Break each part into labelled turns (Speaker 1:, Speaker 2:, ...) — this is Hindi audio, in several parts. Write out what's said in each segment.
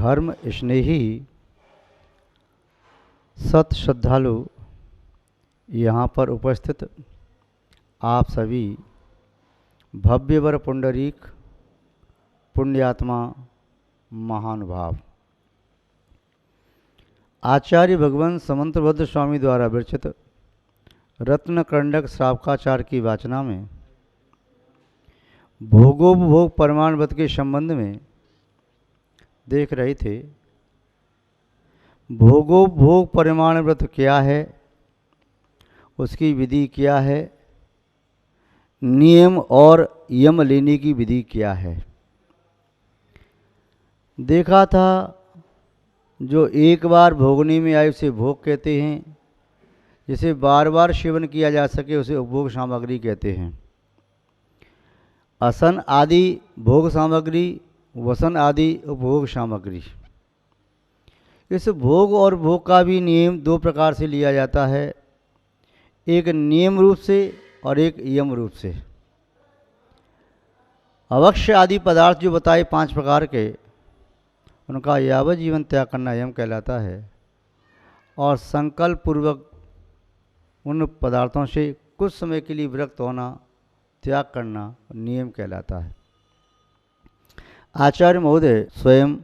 Speaker 1: धर्म स्नेही सत श्रद्धालु यहाँ पर उपस्थित आप सभी भव्यवर पुंडरीक पुण्यात्मा महानुभाव, आचार्य भगवान समंतभद्र स्वामी द्वारा विरचित रत्नकंडक श्रावकाचार की वाचना में भोगोपभोग परमाणु व्रत के संबंध में देख रहे थे। भोगोपभोग परमाणु व्रत क्या है, उसकी विधि क्या है, नियम और यम लेने की विधि क्या है। देखा था जो एक बार भोगने में आए उसे भोग कहते हैं, जिसे बार बार सेवन किया जा सके उसे उपभोग सामग्री कहते हैं। असन आदि भोग सामग्री, वसन आदि उपभोग सामग्री। इस भोग और भोग का भी नियम दो प्रकार से लिया जाता है, एक नियम रूप से और एक यम रूप से। अवश्य आदि पदार्थ जो बताए 5 प्रकार के, उनका यावत जीवन त्याग करना यम कहलाता है, और संकल्प पूर्वक उन पदार्थों से कुछ समय के लिए विरक्त होना, त्याग करना नियम कहलाता है। आचार्य महोदय स्वयं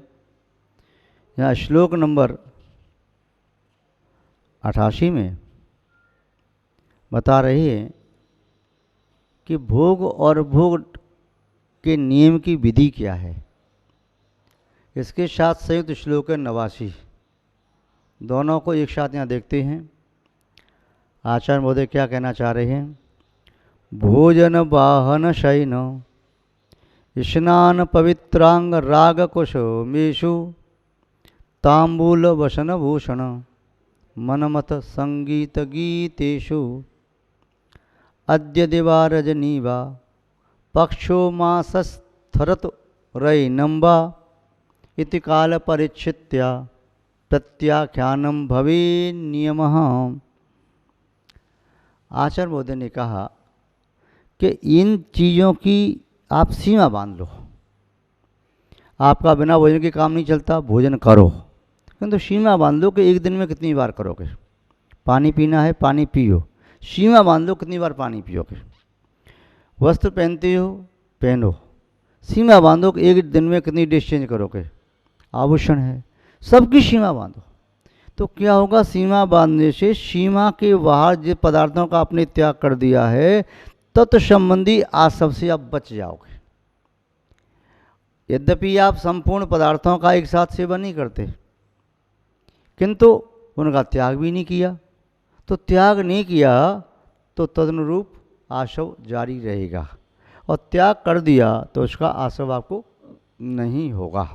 Speaker 1: यहाँ श्लोक नंबर 88 में बता रहे हैं कि भोग और भोग के नियम की विधि क्या है। इसके साथ संयुक्त श्लोक 89, दोनों को एक साथ यहाँ देखते हैं। आचार्य महोदय क्या कहना चाह रहे हैं। भोजन वाहन शयन स्नान पवित्रांग राग कुशमेषु तांबूल वसन भूषण मनमत संगीत गीतेषु अद्य दिवा रजनीवा पक्षो मासस्थरत रैनम्बा इति काल परिच्छित्या प्रत्याख्यानम भवे नियमः। आचार्य महोदय ने कहा कि इन चीज़ों की आप सीमा बांध लो। आपका बिना भोजन के काम नहीं चलता, भोजन करो, किंतु सीमा बांध लो कि एक दिन में कितनी बार करोगे। पानी पीना है, पानी पियो, सीमा बांध लो कितनी बार पानी पियोगे। वस्त्र पहनते हो, पहनो, सीमा बांधो कि एक दिन में कितनी ड्रेस चेंज करोगे। आभूषण है, सबकी सीमा बांधो। तो क्या होगा, सीमा बांधने से सीमा के बाहर जिन पदार्थों का आपने त्याग कर दिया है, तत्व संबंधी आसव से आप बच जाओगे। यद्यपि आप संपूर्ण पदार्थों का एक साथ सेवन नहीं करते, किंतु उनका त्याग भी नहीं किया। तो त्याग नहीं किया तो तदनुरूप आसव जारी रहेगा, और त्याग कर दिया तो उसका आसव आपको नहीं होगा।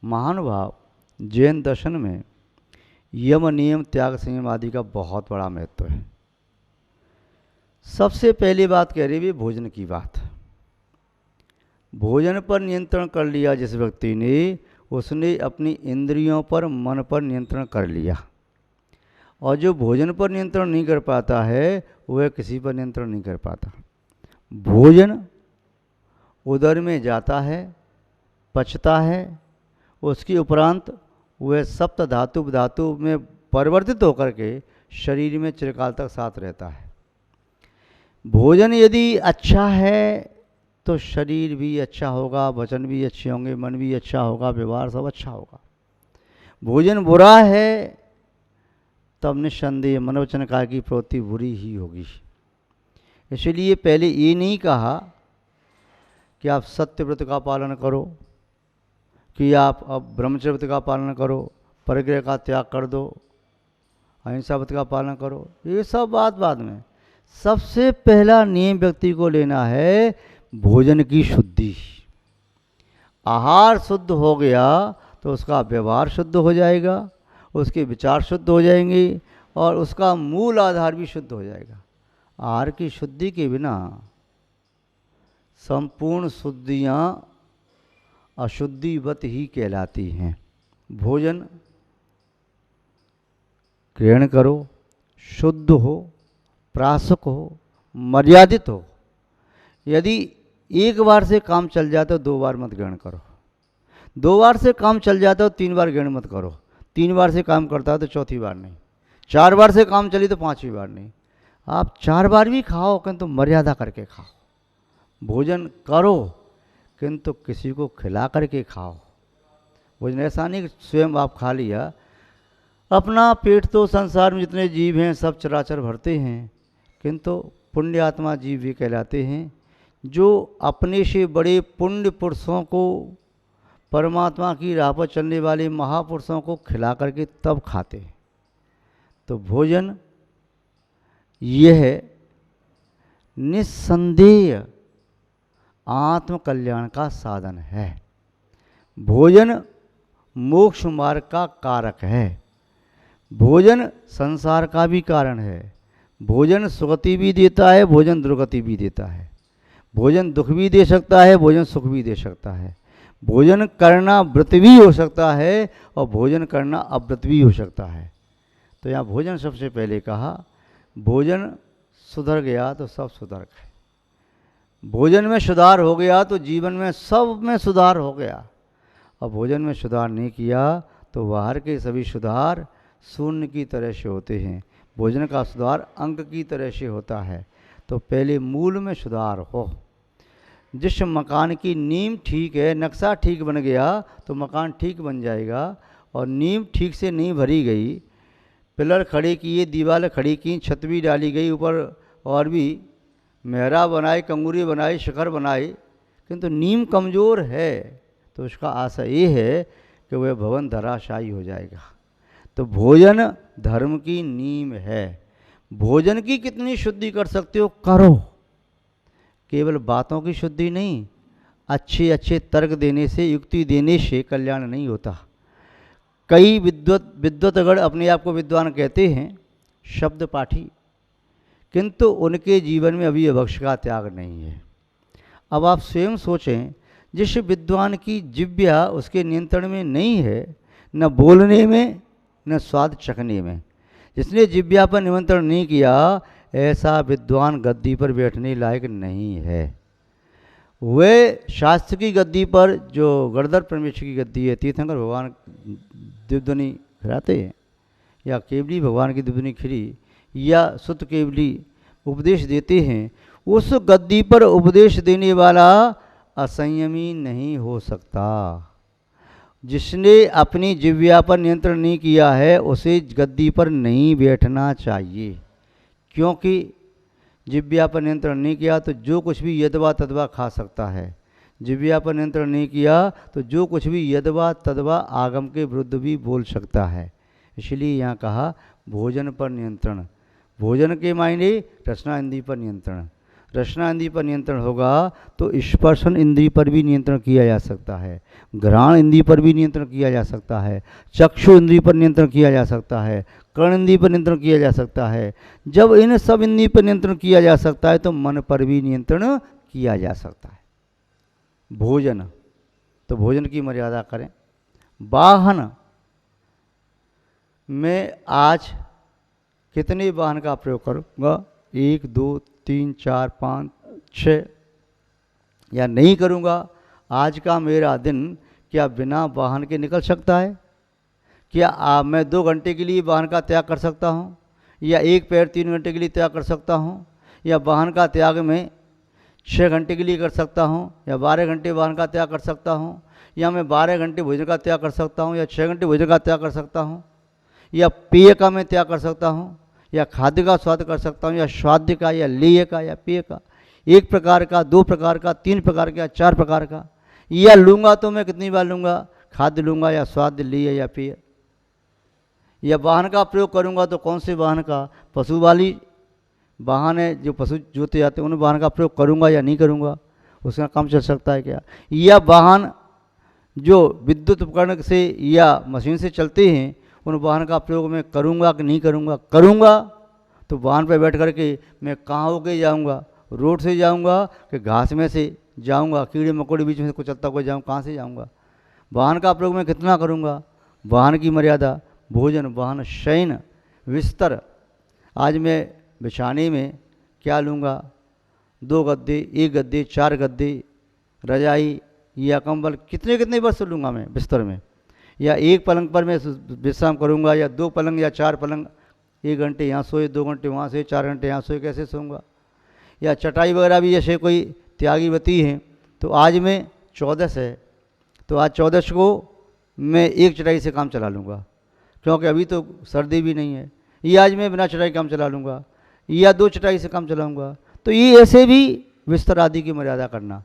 Speaker 1: महानुभाव, जैन दर्शन में यम नियम त्याग संयम आदि का बहुत बड़ा महत्व है। सबसे पहली बात कह रही है भोजन की बात। भोजन पर नियंत्रण कर लिया जिस व्यक्ति ने, उसने अपनी इंद्रियों पर, मन पर नियंत्रण कर लिया। और जो भोजन पर नियंत्रण नहीं कर पाता है, वह किसी पर नियंत्रण नहीं कर पाता। भोजन उदर में जाता है, पचता है, उसके उपरांत वह सप्त धातु धातु में परिवर्तित होकर के शरीर में चिरकाल तक साथ रहता है। भोजन यदि अच्छा है तो शरीर भी अच्छा होगा, वचन भी अच्छे होंगे, मन भी अच्छा होगा, व्यवहार सब अच्छा होगा। भोजन बुरा है तब निस्संदेह मनोवचन काया की प्रवृत्ति बुरी ही होगी। इसलिए पहले ये नहीं कहा कि आप सत्यव्रत का पालन करो, कि आप अब ब्रह्मचर्य व्रत का पालन करो, परिग्रह का त्याग कर दो, अहिंसा व्रत का पालन करो। ये सब बात बाद में। सबसे पहला नियम व्यक्ति को लेना है भोजन की शुद्धि। आहार शुद्ध हो गया तो उसका व्यवहार शुद्ध हो जाएगा, उसके विचार शुद्ध हो जाएंगे, और उसका मूल आधार भी शुद्ध हो जाएगा। आहार की शुद्धि के बिना संपूर्ण शुद्धियाँ अशुद्धिवत ही कहलाती हैं। भोजन ग्रहण करो, शुद्ध हो, प्रासक हो, मर्यादित हो। यदि एक बार से काम चल जाए तो 2 बार मत ग्रहण करो। 2 बार से काम चल जाता हो 3 बार गिण मत करो। 3 बार से काम करता है तो चौथी बार नहीं, 4 बार से काम चली तो 5वीं बार नहीं। आप 4 बार भी खाओ किंतु मर्यादा करके खाओ। भोजन करो किंतु किसी को खिला करके खाओ। भोजन ऐसा नहीं कि स्वयं आप खा लिया। अपना पेट तो संसार में जितने जीव हैं सब चराचर भरते हैं, किंतु पुण्य आत्मा जीव भी कहलाते हैं जो अपने से बड़े पुण्य पुरुषों को, परमात्मा की राह पर चलने वाले महापुरुषों को खिला करके तब खाते हैं। तो भोजन यह निस्संदेह आत्म कल्याण का साधन है। भोजन मोक्ष मार्ग का कारक है। भोजन संसार का भी कारण है। भोजन सुगति भी देता है, भोजन दुर्गति भी देता है। भोजन दुख भी दे सकता है, भोजन सुख भी दे सकता है। भोजन करना व्रत भी हो सकता है और भोजन करना अव्रत भी हो सकता है। तो यहाँ भोजन सबसे पहले कहा। भोजन सुधर गया तो सब सुधर गए। भोजन में सुधार हो गया तो जीवन में सब में सुधार हो गया। और भोजन में सुधार नहीं किया तो बाहर के सभी सुधार शून्य की तरह से होते हैं। भोजन का सुधार अंक की तरह से होता है। तो पहले मूल में सुधार हो। जिस मकान की नींव ठीक है, नक्शा ठीक बन गया तो मकान ठीक बन जाएगा। और नींव ठीक से नहीं भरी गई, पिलर खड़े किए, दीवार खड़ी की, छत भी डाली गई, ऊपर और भी मेहरा बनाए, कंगूरी बनाई, शिखर बनाए, किंतु नींव कमज़ोर है तो उसका आशा ये है कि वह भवन धराशायी हो जाएगा। तो भोजन धर्म की नींव है। भोजन की कितनी शुद्धि कर सकते हो करो। केवल बातों की शुद्धि नहीं, अच्छे अच्छे तर्क देने से, युक्ति देने से कल्याण नहीं होता। कई विद्वतगण अपने आप को विद्वान कहते हैं, शब्द पाठी, किंतु उनके जीवन में अभी अभक्ष का त्याग नहीं है। अब आप स्वयं सोचें, जिस विद्वान की जिह्वा उसके नियंत्रण में नहीं है, न बोलने में न स्वाद चखने में, जिसने जिह्वा पर नियंत्रण नहीं किया, ऐसा विद्वान गद्दी पर बैठने लायक नहीं है। वे शास्त्र की गद्दी पर, जो गणधर परमेश्वर की गद्दी है, तीर्थंकर भगवान दिव्यध्वनि खिलाते हैं या केवली भगवान की दिव्यध्वनि खिली या सुत केवली उपदेश देते हैं, उस गद्दी पर उपदेश देने वाला असंयमी नहीं हो सकता। जिसने अपनी जिह्वा पर नियंत्रण नहीं किया है उसे गद्दी पर नहीं बैठना चाहिए। क्योंकि जिह्वा पर नियंत्रण नहीं किया तो जो कुछ भी यदवा तदवा खा सकता है। जिह्वा पर नियंत्रण नहीं किया तो जो कुछ भी यदवा तदवा आगम के विरुद्ध भी बोल सकता है। इसलिए यहाँ कहा भोजन पर नियंत्रण। भोजन के मायने रसना इंद्रिय पर नियंत्रण। रसना इंद्रिय पर नियंत्रण होगा तो स्पर्शन इंद्रिय पर भी नियंत्रण किया जा सकता है, घ्राण इंद्रिय पर भी नियंत्रण किया जा सकता है, चक्षु इंद्रिय पर नियंत्रण किया जा सकता है, कर्ण इंद्रिय पर नियंत्रण किया जा सकता है। जब इन सब इंद्रिय पर नियंत्रण किया जा सकता है तो मन पर भी नियंत्रण किया जा सकता है। भोजन, तो भोजन की मर्यादा करें। वाहन में आज कितने वाहन का प्रयोग करूँगा? 1 2 3 4 5 6 या नहीं करूँगा? आज का मेरा दिन क्या बिना वाहन के निकल सकता है? क्या मैं 2 घंटे के लिए वाहन का त्याग कर सकता हूँ, या 1 पैर 3 घंटे के लिए त्याग कर सकता हूँ, या वाहन का त्याग में 6 घंटे के लिए कर सकता हूँ, या 12 घंटे वाहन का त्याग कर सकता हूँ, या मैं 12 घंटे भोजन का त्याग कर सकता हूँ, या 6 घंटे भोजन का त्याग कर सकता हूँ, या पेय का मैं त्याग कर सकता हूँ, या खाद्य का स्वाद कर सकता हूँ, या स्वाद्य का, या लेय का, या पेय का, 1 प्रकार का, 2 प्रकार का, 3 प्रकार का, 4 प्रकार का, या लूँगा तो मैं कितनी बार लूँगा? खाद्य लूँगा या स्वाद्य, लेय या पेय। या वाहन का प्रयोग करूँगा तो कौन से वाहन का? पशु वाली वाहन है, जो पशु जोते जाते हैं, उन वाहन का प्रयोग करूँगा या नहीं करूँगा? उसका काम चल सकता है क्या? या वाहन जो विद्युत उपकरण से या मशीन से चलते हैं, उन वाहन का प्रयोग मैं करूँगा कि नहीं करूँगा? करूँगा तो वाहन पर बैठ करके मैं कहाँ होके जाऊँगा? रोड से जाऊँगा कि घास में से जाऊँगा? कीड़े मकोड़े बीच में से कुछ चलता हुआ जाऊँ, कहाँ से जाऊँगा? वाहन का प्रयोग मैं कितना करूँगा? वाहन की मर्यादा। भोजन, वाहन, शयन, बिस्तर। आज मैं बिछाने में क्या लूँगा? 2 गद्दे, 1 गद्दे, 4 गद्दे, रजाई, या कंबल कितने कितने वर्ष लूँगा मैं बिस्तर में, या एक पलंग पर मैं विश्राम करूँगा, या 2 पलंग या 4 पलंग, 1 घंटे यहाँ सोए, 2 घंटे वहाँ से, 4 घंटे यहाँ सोए, कैसे सोऊंगा। या चटाई वगैरह भी जैसे कोई त्यागीवती हैं तो आज मैं 14 है तो आज 14 को मैं एक चटाई से काम चला लूँगा, क्योंकि अभी तो सर्दी भी नहीं है, ये आज मैं बिना चटाई काम चला लूँगा, या 2 चटाई से काम चलाऊँगा। तो ये ऐसे भी बिस्तर आदि की मर्यादा करना।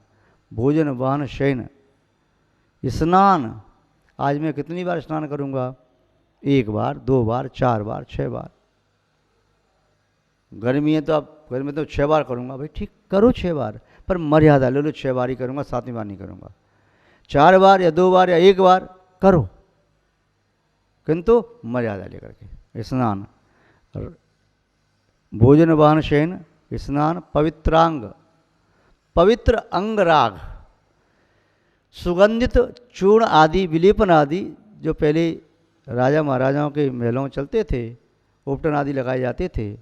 Speaker 1: भोजन वाहन शयन स्नान, आज मैं कितनी बार स्नान करूँगा, 1 बार, 2 बार, 4 बार, 6 बार। गर्मी है तो अब गर्मी में तो 6 बार करूँगा, भाई ठीक करो 6 बार, पर मर्यादा ले लो, 6 बार ही करूँगा, 7वीं बार नहीं करूँगा। 4 बार या 2 बार या 1 बार करो, किंतु मर्यादा लेकर के। स्नान, भोजन वाहन शयन स्नान, पवित्रांग, पवित्र अंग राग, सुगंधित चूर्ण आदि विलेपन आदि जो पहले राजा महाराजाओं के महलों में चलते थे, उपटन आदि लगाए जाते थे,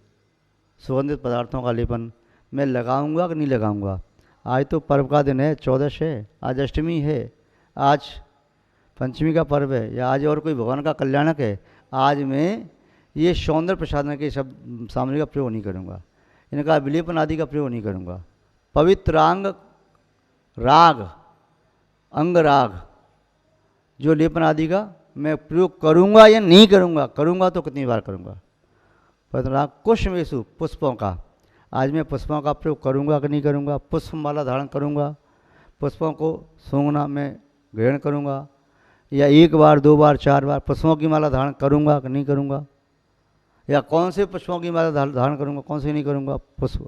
Speaker 1: सुगंधित पदार्थों का लेपन मैं लगाऊंगा कि नहीं लगाऊंगा। आज तो पर्व का दिन है, 14 है, आज अष्टमी है, आज पंचमी का पर्व है, या आज और कोई भगवान का कल्याणक है, आज मैं ये सौंदर्य प्रसाधन के शब्द सामग्री का प्रयोग नहीं करूँगा, इनका विलेपन आदि का प्रयोग नहीं करूँगा। पवित्रांग राग, अंग राग जो लेपन आदि का मैं प्रयोग करूँगा या नहीं करूँगा, करूँगा तो कितनी बार करूँगा। पवित्रांग कुशमेशु, पुष्पों का, आज मैं पुष्पों का प्रयोग करूँगा कि नहीं करूँगा, पुष्प माला धारण करूँगा, पुष्पों को सूंघना मैं ग्रहण करूँगा, या 1 बार, 2 बार, 4 बार पुष्पों की माला धारण करूँगा कि नहीं करूँगा, या कौन से पुष्पों की माला धारण करूँगा, कौन से नहीं करूँगा। पुष्प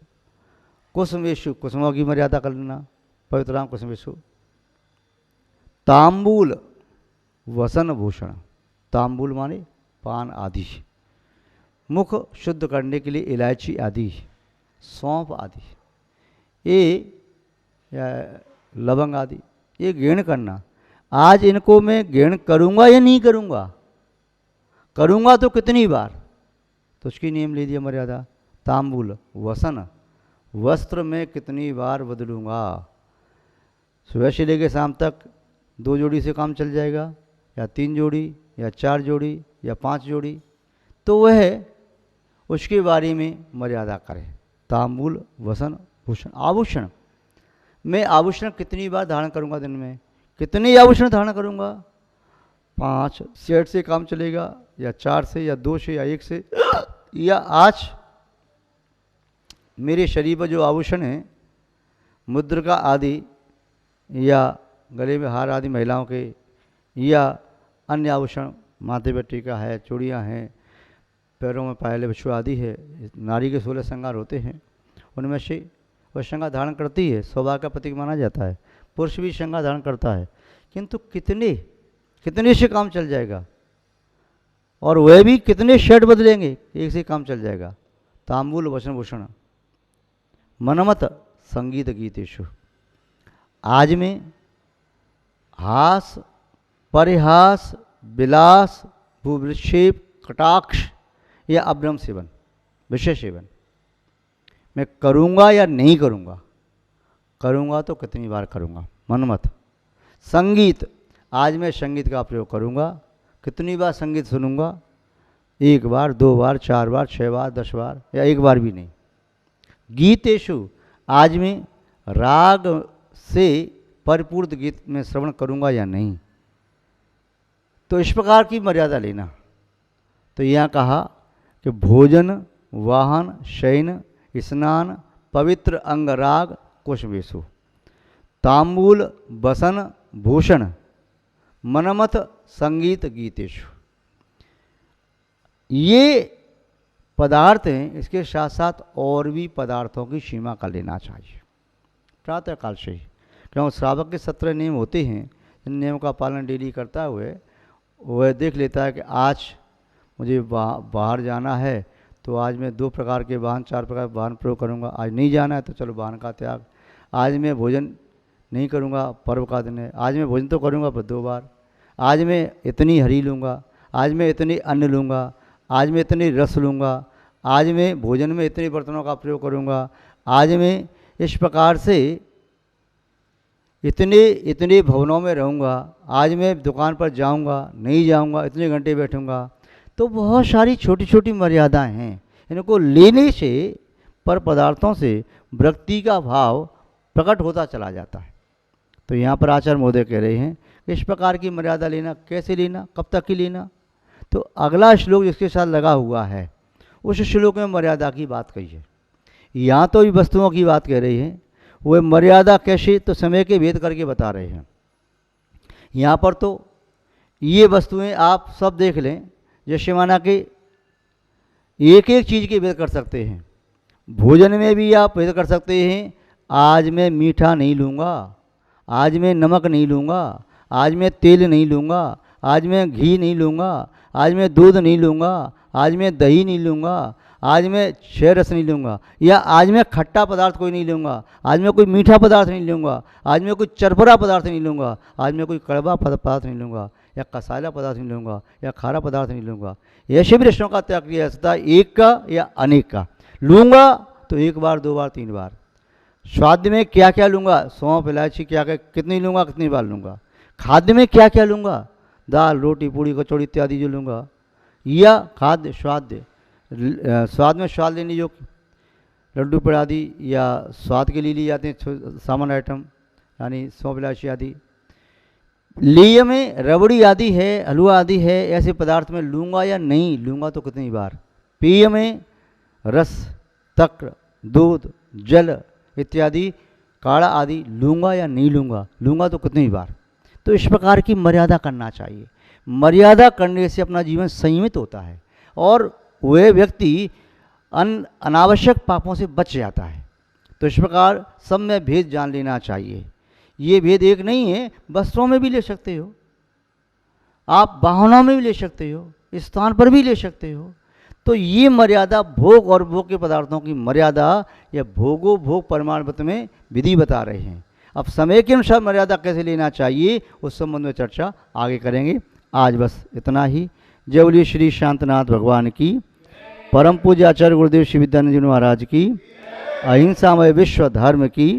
Speaker 1: कुसुमेशु, कुसुमों की मर्यादा कर लेना, पवित्रांग कुसुमेशु। तांबूल वसन भूषण, तांबूल माने पान आदि, मुख शुद्ध करने के लिए इलायची आदि, सौंफ आदि, ये या लवंग आदि, ये ग्रहण करना। आज इनको मैं ग्रहण करूँगा या नहीं करूँगा, करूँगा तो कितनी बार, तो उसकी नियम ले दिया मर्यादा। तांबूल वसन, वस्त्र में कितनी बार बदलूँगा, सुबह से लेकर शाम तक 2 जोड़ी से काम चल जाएगा, या 3 जोड़ी, या 4 जोड़ी, या 5 जोड़ी, तो वह उसके बारे में मर्यादा करे। तांबूल वसन भूषण, आभूषण, मैं आभूषण कितनी बार धारण करूँगा, दिन में कितने आभूषण धारण करूँगा, 5 सेट से काम चलेगा, या 4 से, या 2 से, या 1 से, या आज मेरे शरीर पर जो आभूषण हैं, मुद्रिका आदि, या गले में हार आदि महिलाओं के, या अन्य आभूषण, माथे पर टीका है, चूड़ियाँ हैं, पैरों में पायले बिछुआ आदि है, नारी के 16 श्रृंगार होते हैं, उनमें से वह श्रृंगार धारण करती है, सौभाग्य का प्रतीक माना जाता है। पुरुष भी श्रृंगार धारण करता है, किंतु कितने कितने से काम चल जाएगा, और वह भी कितने शर्ट बदलेंगे, एक से काम चल जाएगा। तांबूल वसन भूषण, मनमत संगीत गीतेषु, आज में हास परिहास विलास भूविक्षेप कटाक्ष या अभ्रम सेवन, विषय सेवन मैं करूँगा या नहीं करूँगा, करूँगा तो कितनी बार करूँगा। मनमत संगीत, आज मैं संगीत का प्रयोग करूँगा, कितनी बार संगीत सुनूंगा, 1 बार, 2 बार, 4 बार, 6 बार, 10 बार, या 1 बार भी नहीं। गीतेषु, आज मैं राग से परिपूर्ण गीत में श्रवण करूँगा या नहीं, तो इस प्रकार की मर्यादा लेना। तो यहाँ कहा कि भोजन वाहन शयन स्नान पवित्र अंग राग कुशवेशु, तांबूल बसन भूषण मनमत संगीत गीतेषु, ये पदार्थ हैं। इसके साथ साथ और भी पदार्थों की सीमा का लेना चाहिए प्रातःकाल से ही, क्योंकि श्रावक के 17 नियम होते हैं, इन नियमों का पालन डेली करता हुए वह देख लेता है कि आज मुझे बाहर जाना है, तो आज मैं 2 प्रकार के वाहन 4 प्रकार के वाहन प्रयोग करूँगा, आज नहीं जाना है तो चलो वाहन का त्याग, आज मैं भोजन नहीं करूँगा, पर्व का दिन है, आज मैं भोजन तो करूँगा पर 2 बार, आज मैं इतनी हरी लूँगा, आज मैं इतनी अन्न लूँगा, आज मैं इतनी रस लूँगा, आज मैं भोजन में इतने बर्तनों का प्रयोग करूँगा, आज मैं इस प्रकार से इतने इतने भवनों में रहूँगा, आज मैं दुकान पर जाऊँगा नहीं जाऊँगा, इतने घंटे बैठूँगा। तो बहुत सारी छोटी छोटी मर्यादाएं हैं। इनको लेने से पर पदार्थों से व्यक्ति का भाव प्रकट होता चला जाता है। तो यहाँ पर आचार्य महोदय कह रहे हैं कि इस प्रकार की मर्यादा लेना, कैसे लेना, कब तक की लेना। तो अगला श्लोक जिसके साथ लगा हुआ है उस श्लोक में मर्यादा की बात कही है। यहाँ तो भी वस्तुओं की बात कह रही है, वह मर्यादा कैसे, तो समय के भेद करके बता रहे हैं। यहाँ पर तो ये वस्तुएं आप सब देख लें, जैसे माना कि एक एक चीज़ के भेद कर सकते हैं। भोजन में भी आप भेद कर सकते हैं, आज मैं मीठा नहीं लूँगा, आज मैं नमक नहीं लूँगा, आज मैं तेल नहीं लूँगा, आज मैं घी नहीं लूँगा, आज मैं दूध नहीं लूँगा, आज मैं दही नहीं लूँगा, आज मैं क्षय रस नहीं लूँगा, या आज मैं खट्टा पदार्थ कोई नहीं लूँगा, आज मैं कोई मीठा पदार्थ नहीं लूँगा, आज मैं कोई चरपरा पदार्थ नहीं लूँगा, आज मैं कोई कड़वा पदार्थ नहीं लूँगा, या कसाला पदार्थ नहीं लूँगा, या खारा पदार्थ नहीं लूँगा। ऐसे भी रचनाओं का त्याग किया जा सकता है, एक का या अनेक का। लूँगा तो एक बार, दो बार, तीन बार। स्वाद में क्या क्या लूँगा, सौंफ इलायची क्या क्या कितनी लूँगा, कितनी बार लूँगा। खाद्य में क्या क्या लूँगा, दाल रोटी पूड़ी कचौड़ी इत्यादि जो लूँगा। या खाद्य स्वाद, स्वाद में स्वाद लेने जो लड्डू पेड़ आदि या स्वाद के लिए लिए जाते हैं सामान्य आइटम, यानी सौंफ इलायची आदि। लेय में रबड़ी आदि है, हलवा आदि है, ऐसे पदार्थ में लूँगा या नहीं लूँगा तो कितनी बार। पेय में रस, तक्र, दूध, जल इत्यादि काढ़ा आदि लूँगा या नहीं लूँगा, लूँगा तो कितनी बार। तो इस प्रकार की मर्यादा करना चाहिए। मर्यादा करने से अपना जीवन संयमित होता है और वह व्यक्ति अनावश्यक पापों से बच जाता है। तो इस प्रकार सब में भेद जान लेना चाहिए। ये भेद एक नहीं है, वस्त्रों में भी ले सकते हो आप, वाहनों में भी ले सकते हो, स्थान पर भी ले सकते हो। तो ये मर्यादा भोग और भोग के पदार्थों की मर्यादा या भोगो भोग परमाणुपत में विधि बता रहे हैं। अब समय के अनुसार मर्यादा कैसे लेना चाहिए उस संबंध में चर्चा आगे करेंगे। आज बस इतना ही। जय बोलिए श्री शांतनाथ भगवान की, परम पूज्य आचार्य गुरुदेव श्री विद्यानंद जी महाराज की, अहिंसामय विश्व धर्म की।